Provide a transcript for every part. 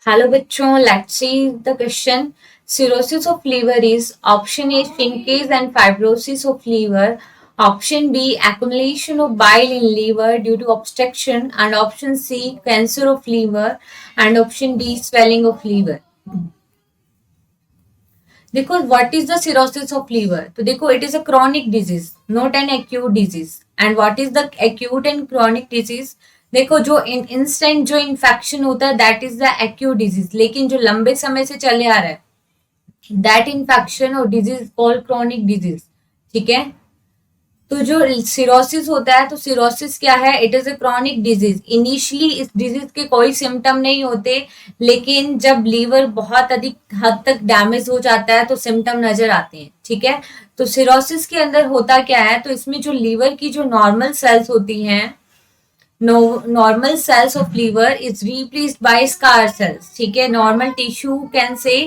Hello bachon, let's see the question. Cirrhosis of liver is option A shrinkage and fibrosis of liver, option B accumulation of bile in liver due to obstruction, and option C cancer of liver, and option D swelling of liver. देखो what is the cirrhosis of liver, तो देखो it is a chronic disease not an acute disease. And what is the acute and chronic disease? देखो जो instant जो infection होता है that is the acute disease, लेकिन जो लंबे समय से चले आ रहा है दैट इन्फेक्शन और डिजीज कॉल्ड क्रॉनिक डिजीज. ठीक है, तो जो सिरोसिस होता है, तो सिरोसिस क्या है? It is a chronic disease. Initially इस डिजीज के कोई सिम्टम नहीं होते, लेकिन जब लीवर बहुत अधिक हद तक डैमेज हो जाता है तो सिम्टम नजर आते हैं. ठीक है, तो सिरोसिस के अंदर होता क्या है? तो इसमें जो लीवर की जो नॉर्मल सेल्स होती हैं, normal cells of liver is replaced by scar cells. ठीक है, normal tissue can say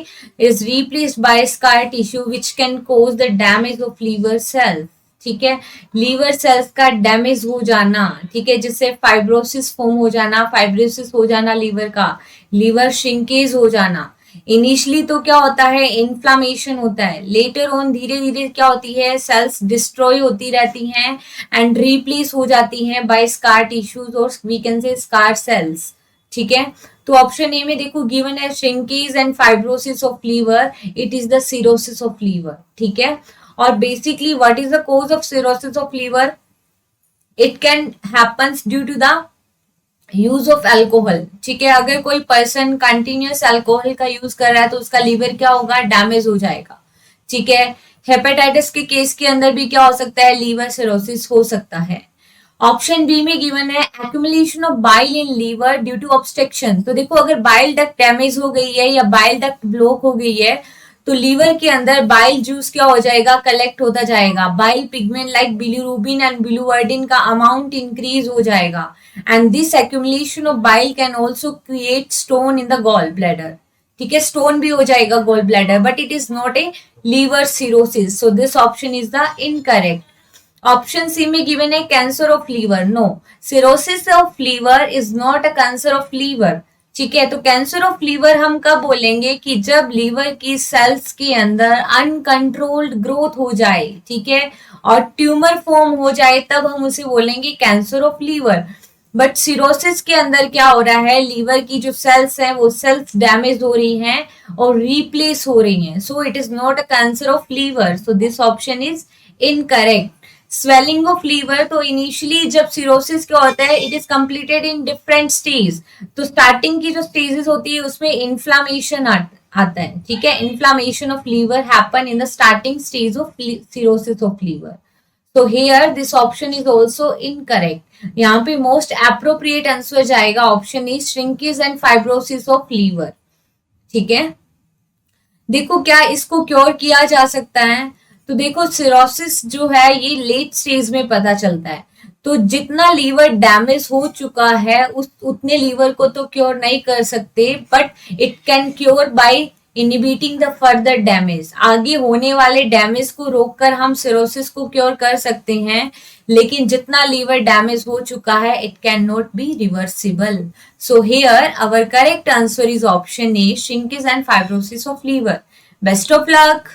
is replaced by scar tissue which can cause the damage of liver cells. ठीक है, लीवर सेल्स का damage हो जाना, ठीक है, जिससे फाइब्रोसिस फॉर्म हो जाना, फाइब्रोसिस हो जाना लीवर का, लीवर श्रिंकेज हो जाना. इनिशियली तो क्या होता है? इन्फ्लामेशन होता है. लेटर ऑन धीरे धीरे क्या होती है? सेल्स डिस्ट्रॉय होती रहती हैं एंड रिप्लेस हो जाती हैं बाय स्कार टिश्यूज और we can say scar cells. ठीक है, तो ऑप्शन ए में देखो गिवन है shrinkage and fibrosis of liver, it is the cirrhosis of liver. ठीक है, और basically what is the cause of cirrhosis of liver? It can happens due to the use of alcohol. ठीक है, अगर कोई पर्सन कंटिन्यूस अल्कोहल का use कर रहा है तो उसका लीवर क्या होगा? डैमेज हो जाएगा. ठीक है, हेपेटाइटिस के केस के अंदर भी क्या हो सकता है? लीवर सिरोसिस हो सकता है. ऑप्शन बी में गिवन है accumulation of bile in liver due to obstruction. तो देखो अगर बाइल डक्ट डैमेज हो गई है या बाइल डक्ट ब्लॉक हो गई है तो लीवर के अंदर बाइल जूस क्या हो जाएगा? कलेक्ट होता जाएगा. Bile pigment like bilirubin and biliverdin का अमाउंट इंक्रीज हो जाएगा. And this accumulation of bile can also create stone in the gall bladder. ठीक है, स्टोन भी हो जाएगा gall bladder, but it is not a liver cirrhosis. So this option is the incorrect. Option C में given है cancer of liver. No, cirrhosis of liver is not a cancer of liver. ठीक है, तो cancer of liver हम कब बोलेंगे? कि जब लीवर की सेल्स के अंदर अनकंट्रोल्ड ग्रोथ हो जाए, ठीक है, और ट्यूमर फॉर्म हो जाए, तब हम उसे बोलेंगे cancer of liver. But cirrhosis के अंदर क्या हो रहा है? लीवर की जो सेल्स हैं वो सेल्स डैमेज हो रही हैं और रिप्लेस हो रही हैं. So it is not a cancer of liver. So this option is incorrect. Swelling of liver, तो इनिशियली जब सिरोसिस क्या होता है? It is completed in different stage. तो स्टार्टिंग की जो स्टेजेस होती है उसमें इन्फ्लामेशन आता है. ठीक है, inflammation of liver happen in the starting stage of cirrhosis of liver. तो here this option is also incorrect. यहाँ पे मोस्ट अप्रोप्रिएट आंसर जाएगा option is shrinkage and fibrosis of liver. ठीक है, देखो क्या इसको क्योर किया जा सकता है? तो देखो सिरोसिस जो है ये लेट स्टेज में पता चलता है. तो जितना लीवर डैमेज हो चुका है उस उतने लीवर को तो क्योर नहीं कर सकते, but it can cure by inhibiting the further damage. आगे होने वाले डैमेज को रोककर हम सिरोसिस को क्योर कर सकते हैं, लेकिन जितना लीवर डैमेज हो चुका है it can not be reversible. So here our correct answer is option A, shrinkage and fibrosis of liver. Best of luck.